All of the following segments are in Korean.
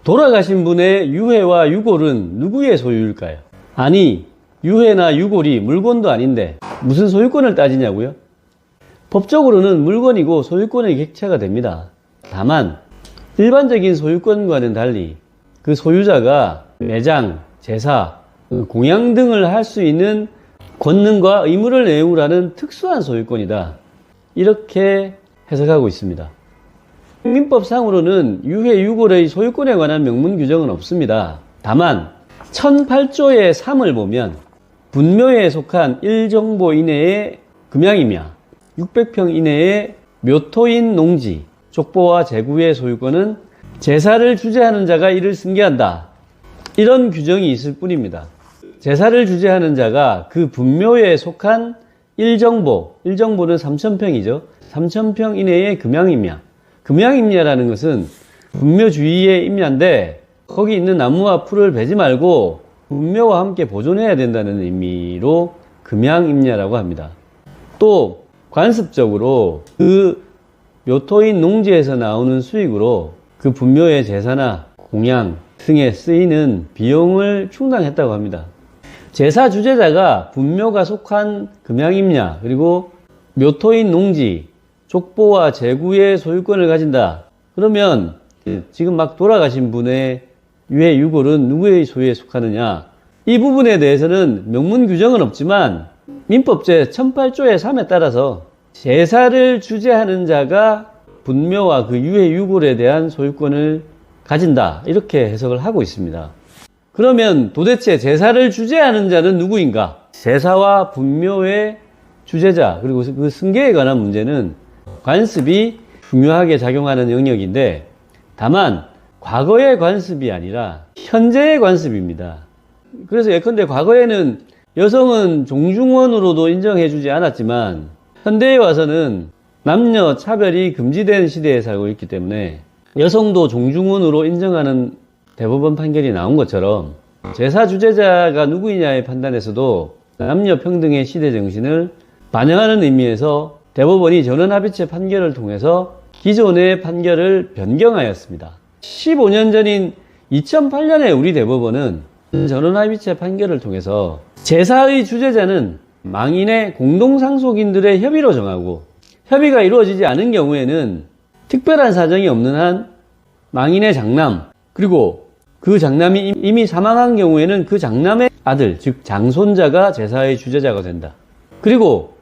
돌아가신 분의 유해와 유골은 누구의 소유일까요? 아니, 유해나 유골이 물건도 아닌데 무슨 소유권을 따지냐고요? 법적으로는 물건이고 소유권의 객체가 됩니다. 다만 일반적인 소유권과는 달리 그 소유자가 매장, 제사, 공양 등을 할 수 있는 권능과 의무를 내용으로 특수한 소유권이다. 이렇게 해석하고 있습니다. 민법상으로는 유해, 유골의 소유권에 관한 명문 규정은 없습니다. 다만 1008조의 3을 보면 분묘에 속한 1정보 이내의 금양이며 600평 이내의 묘토인 농지, 족보와 재구의 소유권은 제사를 주재하는 자가 이를 승계한다. 이런 규정이 있을 뿐입니다. 제사를 주재하는 자가 그 분묘에 속한 1정보는 3000평이죠. 3000평 이내의 금양임야. 금양임야라는 것은 분묘 주위의 임야인데 거기 있는 나무와 풀을 베지 말고 분묘와 함께 보존해야 된다는 의미로 금양임야라고 합니다. 또 관습적으로 그 묘토인 농지에서 나오는 수익으로 그 분묘의 제사나 공양 등에 쓰이는 비용을 충당했다고 합니다. 제사 주재자가 분묘가 속한 금양임야 그리고 묘토인 농지, 족보와 재구의 소유권을 가진다. 그러면 지금 막 돌아가신 분의 유해, 유골은 누구의 소유에 속하느냐? 이 부분에 대해서는 명문 규정은 없지만 민법 제1008조의 3에 따라서 제사를 주재하는 자가 분묘와 그 유해, 유골에 대한 소유권을 가진다. 이렇게 해석을 하고 있습니다. 그러면 도대체 제사를 주재하는 자는 누구인가? 제사와 분묘의 주재자 그리고 그 승계에 관한 문제는 관습이 중요하게 작용하는 영역인데 다만 과거의 관습이 아니라 현재의 관습입니다. 그래서 예컨대 과거에는 여성은 종중원으로도 인정해주지 않았지만 현대에 와서는 남녀 차별이 금지된 시대에 살고 있기 때문에 여성도 종중원으로 인정하는 대법원 판결이 나온 것처럼 제사 주재자가 누구이냐의 판단에서도 남녀 평등의 시대 정신을 반영하는 의미에서 대법원이 전원합의체 판결을 통해서 기존의 판결을 변경하였습니다. 15년 전인 2008년에 우리 대법원은 전원합의체 판결을 통해서 제사의 주재자는 망인의 공동상속인들의 협의로 정하고 협의가 이루어지지 않은 경우에는 특별한 사정이 없는 한 망인의 장남 그리고 그 장남이 이미 사망한 경우에는 그 장남의 아들 즉 장손자가 제사의 주재자가 된다. 그리고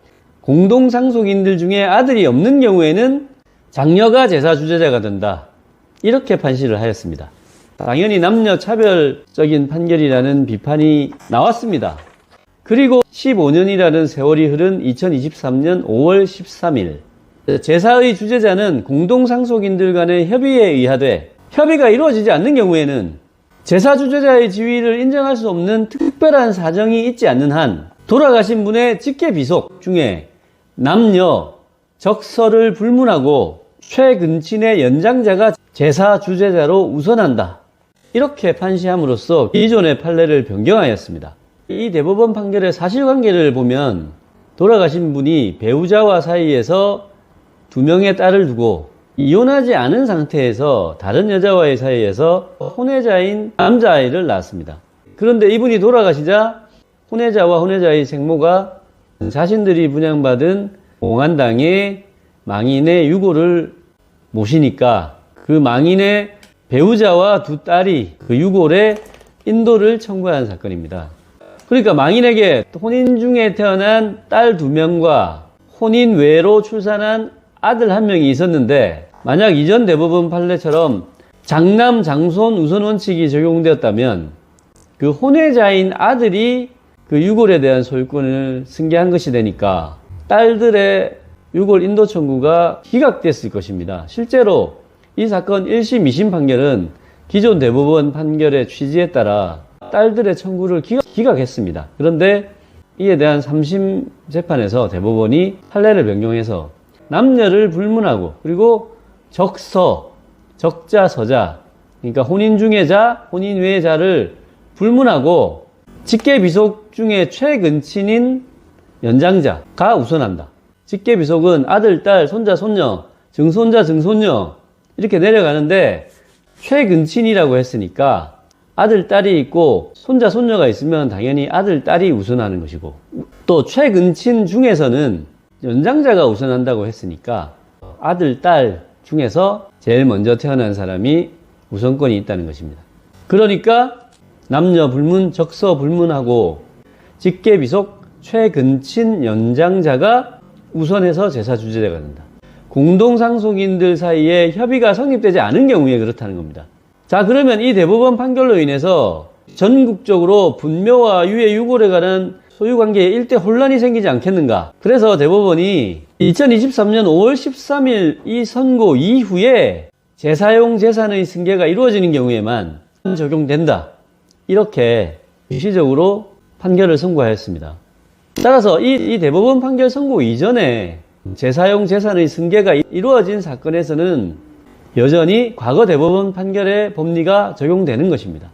공동상속인들 중에 아들이 없는 경우에는 장녀가 제사 주재자가 된다. 이렇게 판시를 하였습니다. 당연히 남녀 차별적인 판결이라는 비판이 나왔습니다. 그리고 15년이라는 세월이 흐른 2023년 5월 13일 제사의 주재자는 공동상속인들 간의 협의에 의하되 협의가 이루어지지 않는 경우에는 제사 주재자의 지위를 인정할 수 없는 특별한 사정이 있지 않는 한 돌아가신 분의 직계비속 중에 남녀 적서를 불문하고 최근친의 연장자가 제사 주재자로 우선한다. 이렇게 판시함으로써 기존의 판례를 변경하였습니다. 이 대법원 판결의 사실관계를 보면 돌아가신 분이 배우자와 사이에서 2명의 딸을 두고 이혼하지 않은 상태에서 다른 여자와의 사이에서 혼외자인 남자아이를 낳았습니다. 그런데 이분이 돌아가시자 혼외자와 혼외자의 생모가 자신들이 분양받은 공안당의 망인의 유골을 모시니까 그 망인의 배우자와 2 딸이 그 유골의 인도를 청구한 사건입니다. 그러니까 망인에게 혼인 중에 태어난 딸 2명과 혼인 외로 출산한 아들 1명이 있었는데 만약 이전 대법원 판례처럼 장남 장손 우선 원칙이 적용되었다면 그 혼외자인 아들이 그 유골에 대한 소유권을 승계한 것이 되니까 딸들의 유골 인도 청구가 기각됐을 것입니다. 실제로 이 사건 1심, 2심 판결은 기존 대법원 판결의 취지에 따라 딸들의 청구를 기각했습니다. 그런데 이에 대한 3심 재판에서 대법원이 판례를 변경해서 남녀를 불문하고 그리고 적서, 적자, 서자 그러니까 혼인 중의 자, 혼인 외의 자를 불문하고 직계비속 중에 최근친인 연장자가 우선한다. 직계비속은 아들, 딸, 손자, 손녀, 증손자, 증손녀 이렇게 내려가는데 최근친이라고 했으니까 아들, 딸이 있고 손자, 손녀가 있으면 당연히 아들, 딸이 우선하는 것이고, 또 최근친 중에서는 연장자가 우선한다고 했으니까 아들, 딸 중에서 제일 먼저 태어난 사람이 우선권이 있다는 것입니다. 그러니까 남녀 불문, 적서 불문하고 직계비속 최근친 연장자가 우선해서 제사 주재자가 된다. 공동상속인들 사이에 협의가 성립되지 않은 경우에 그렇다는 겁니다. 자, 그러면 이 대법원 판결로 인해서 전국적으로 분묘와 유해 유골에 관한 소유관계에 일대 혼란이 생기지 않겠는가? 그래서 대법원이 2023년 5월 13일 이 선고 이후에 재사용 재산의 승계가 이루어지는 경우에만 적용된다. 이렇게 일시적으로 판결을 선고하였습니다. 따라서 이 대법원 판결 선고 이전에 재사용 재산의 승계가 이루어진 사건에서는 여전히 과거 대법원 판결의 법리가 적용되는 것입니다.